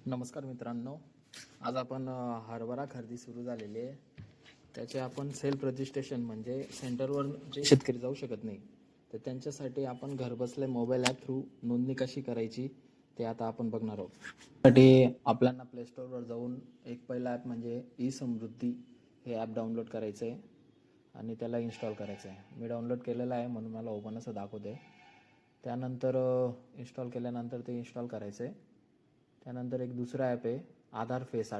नमस्कार मित्रांनो, आज आपण हरभरा खरेदी सुरू झालेली आहे. त्याचे आपण सेल्फ रजिस्ट्रेशन म्हणजे सेंटरवर जे शेतकरी जाऊ शकत नाही तर त्यांच्यासाठी आपण घरबसल्या मोबाईल ॲप थ्रू नोंदणी कशी करायची ते आता आपण बघणार आहोत. त्यासाठी आपल्याला प्ले स्टोअरवर जाऊन एक पहिला ॲप म्हणजे ई समृद्धी हे ॲप डाउनलोड करायचं आहे आणि त्याला इन्स्टॉल करायचं आहे. मी डाउनलोड केलेलं आहे म्हणून मला ओपन असं दाखवते. त्यानंतर इन्स्टॉल केल्यानंतर ते इन्स्टॉल करायचं आहे. त्यानंतर एक दुसरा ॲप आहे आधार फेस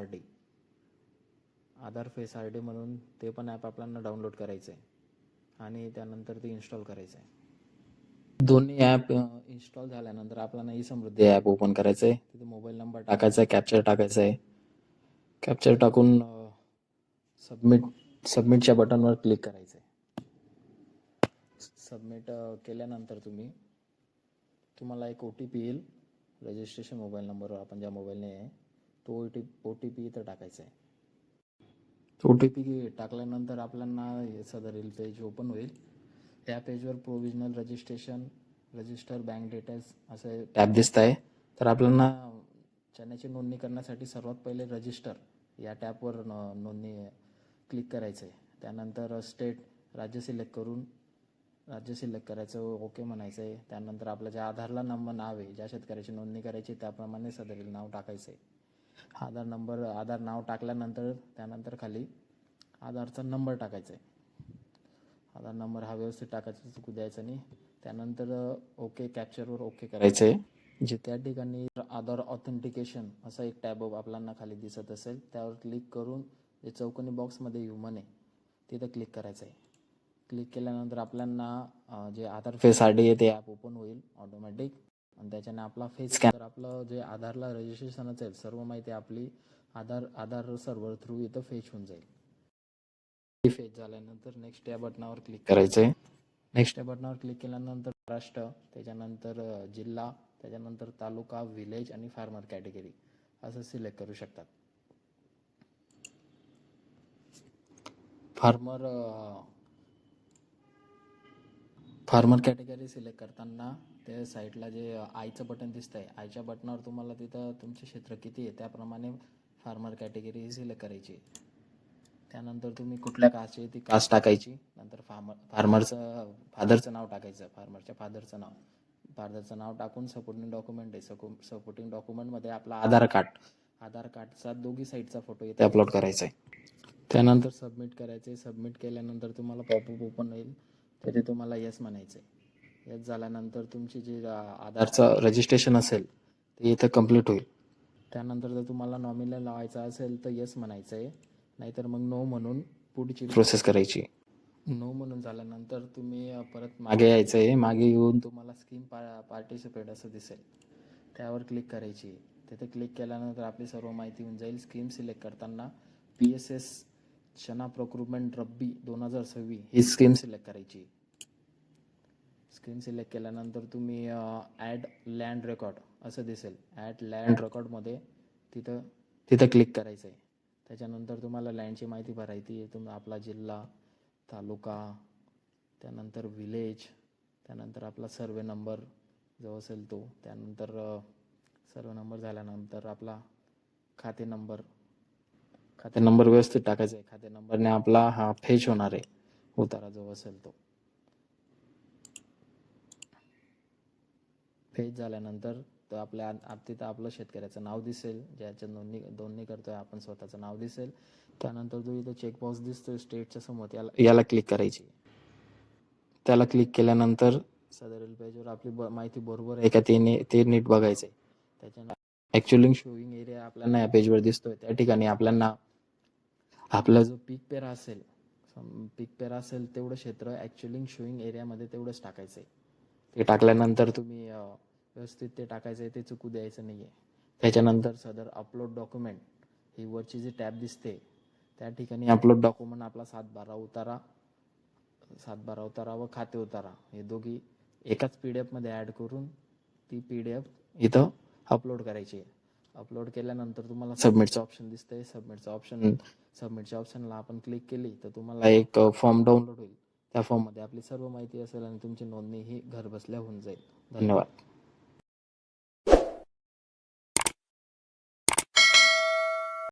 आर डी म्हणून ते पण ॲप आपल्याला डाउनलोड करायचं आहे आणि त्यानंतर ते इन्स्टॉल करायचं आहे. दोन्ही ॲप इन्स्टॉल झाल्यानंतर आपल्याला ई समृद्धी ॲप ओपन करायचं आहे. तिथे मोबाईल नंबर टाकायचा आहे, कॅप्चर टाकायचं आहे. कॅप्चर टाकून सबमिटच्या बटनवर क्लिक करायचं आहे. सबमिट केल्यानंतर तुम्हाला एक OTP येईल. रजिस्ट्रेशन मोबाईल नंबरवर आपण ज्या मोबाईलने आहे तो OTP इथं टाकायचा आहे. OTP टाकल्यानंतर आपल्याला सदरील पेज ओपन होईल. त्या पेजवर प्रोव्हिजनल रजिस्टर बँक डिटेल्स असे टॅब दिसत आहे. तर आपल्याला चॅनलची नोंदणी करण्यासाठी सर्वात पहिले रजिस्टर या टॅबवर नोंदणी क्लिक करायचं आहे. त्यानंतर स्टेट राज्य सिलेक्ट करून राज्य सिलेक्ट करायचं, ओके म्हणायचं आहे. त्यानंतर आपल्या ज्या आधारला नाव आहे, ज्या शेतकऱ्याची नोंदणी करायची त्याप्रमाणे सदरील नाव टाकायचं आहे. आधार नाव टाकल्यानंतर त्यानंतर खाली आधारचा नंबर टाकायचा आहे. आधार नंबर हा व्यवस्थित टाकायचा, चुकू द्यायचा नाही. त्यानंतर ओके कॅप्चरवर ओके करायचं आहे. जे त्या ठिकाणी आधार ऑथेंटिकेशन असा एक टॅब आपल्याला खाली दिसत असेल त्यावर क्लिक करून जे चौकोनी बॉक्समध्ये ह्युमन आहे तिथं क्लिक करायचं आहे. क्लिक केल्यानंतर आपल्याला जे आधार फेस आर डी आहे ते ॲप ओपन होईल ऑटोमॅटिक आणि त्याच्याने आपला फेस स्कॅनर आपलं जे आधारला रजिस्ट्रेशन असेल सर्व माहिती आपली आधार सर्व्हर थ्रू इथं फेच होऊन जाईल. फेच झाल्यानंतर नेक्स्ट या बटनावर क्लिक करायचं आहे. नेक्स्ट या बटनावर क्लिक केल्यानंतर महाराष्ट्र, त्याच्यानंतर जिल्हा, त्याच्यानंतर तालुका, विलेज आणि फार्मर कॅटेगरी असं सिलेक्ट करू शकतात. फार्मर कॅटेगरी सिलेक्ट करताना त्या साईडला जे आयचं बटन दिसतं आहे, आयच्या बटनावर तुम्हाला तिथं तुमचे क्षेत्र किती आहे त्याप्रमाणे फार्मर कॅटेगरी ही सिलेक्ट करायची. त्यानंतर तुम्ही कुठल्या कास्टची ती कास्ट टाकायची. नंतर फार्मरचं फादरचं नाव टाकायचं, फार्मरच्या फादरचं नाव टाकून सपोर्टिंग डॉक्युमेंट आहे, सपोर्टिंग डॉक्युमेंटमध्ये आपला आधार कार्डचा दोघी साईडचा फोटो इथे अपलोड करायचा आहे. त्यानंतर सबमिट करायचे. सबमिट केल्यानंतर तुम्हाला पॉपअप ओपन होईल, तिथे तुम्हाला येस म्हणायचं आहे. येस झाल्यानंतर तुमची जे आधारचं रजिस्ट्रेशन असेल ते इथं कंप्लीट होईल. त्यानंतर जर तुम्हाला नॉमिनल लावायचा असेल तर येस म्हणायचं आहे, नाहीतर मग नो म्हणून पुढची प्रोसेस करायची. नो म्हणून झाल्यानंतर तुम्ही परत मागे यायचं आहे. मागे येऊन तुम्हाला स्कीम पार्टिसिपेट असं दिसेल, त्यावर क्लिक करायची. तिथे क्लिक केल्यानंतर आपली सर्व माहिती होऊन जाईल. स्कीम सिलेक्ट करताना PSS चना प्रोक्रुटमेंट रब्बी 2026 ही स्कीम सिलेक्ट करायची. स्कीम सिलेक्ट केल्यानंतर तुम्ही ॲड लँड रेकॉर्ड असं दिसेल, ॲड लँड रेकॉर्डमध्ये तिथं क्लिक करायचं आहे. त्याच्यानंतर तुम्हाला लँडची माहिती भरायची आहे. आपला जिल्हा, तालुका, त्यानंतर विलेज, त्यानंतर आपला सर्वे नंबर जो असेल तो, त्यानंतर सर्वे नंबर झाल्यानंतर आपला खाते नंबर व्यवस्थित टाकायचा आहे. खाते नंबरने आपला हा फेच होणार आहे उतारा जो असेल तो. फेच झाल्यानंतर तर तिथं आपलं शेतकऱ्याचं नाव दिसेल, ज्याच्या नोंदणी करतोय आपण स्वतःचं नाव दिसेल. त्यानंतर जो इथं चेकबॉक्स दिसतोय स्टेटच्या समोर याला क्लिक करायची. त्याला क्लिक केल्यानंतर सदरील पेजवर आपली माहिती बरोबर आहे का ते नीट बघायचं आहे. त्याच्यानं ॲक्च्युअली शोईंग एरिया आपल्याला या पेजवर दिसतोय त्या ठिकाणी आपल्याला आपला जो पीक पेरा असेल तेवढं क्षेत्र ॲक्च्युअली शोईंग एरियामध्ये तेवढंच टाकायचं आहे. ते टाकल्यानंतर तुम्ही व्यवस्थित ते टाकायचं आहे, ते चुकू द्यायचं नाही आहे. त्याच्यानंतर सदर अपलोड डॉक्युमेंट ही वरची जी टॅब दिसते त्या ठिकाणी अपलोड डॉक्युमेंट आपला 7/12 उतारा व खाते उतारा हे दोघी एकाच PDF मध्ये ॲड करून ती PDF इथं अपलोड करायची. अपलोड केल्यानंतर तुम्हाला सबमिटचं ऑप्शन दिसतंय. सबमिटच्या ऑप्शनला आपण क्लिक केली तर तुम्हाला एक फॉर्म डाउनलोड होईल. त्या फॉर्ममध्ये आपली सर्व माहिती असेल आणि तुमची नोंदणी ही घरबसल्या होऊन जाईल. धन्यवाद.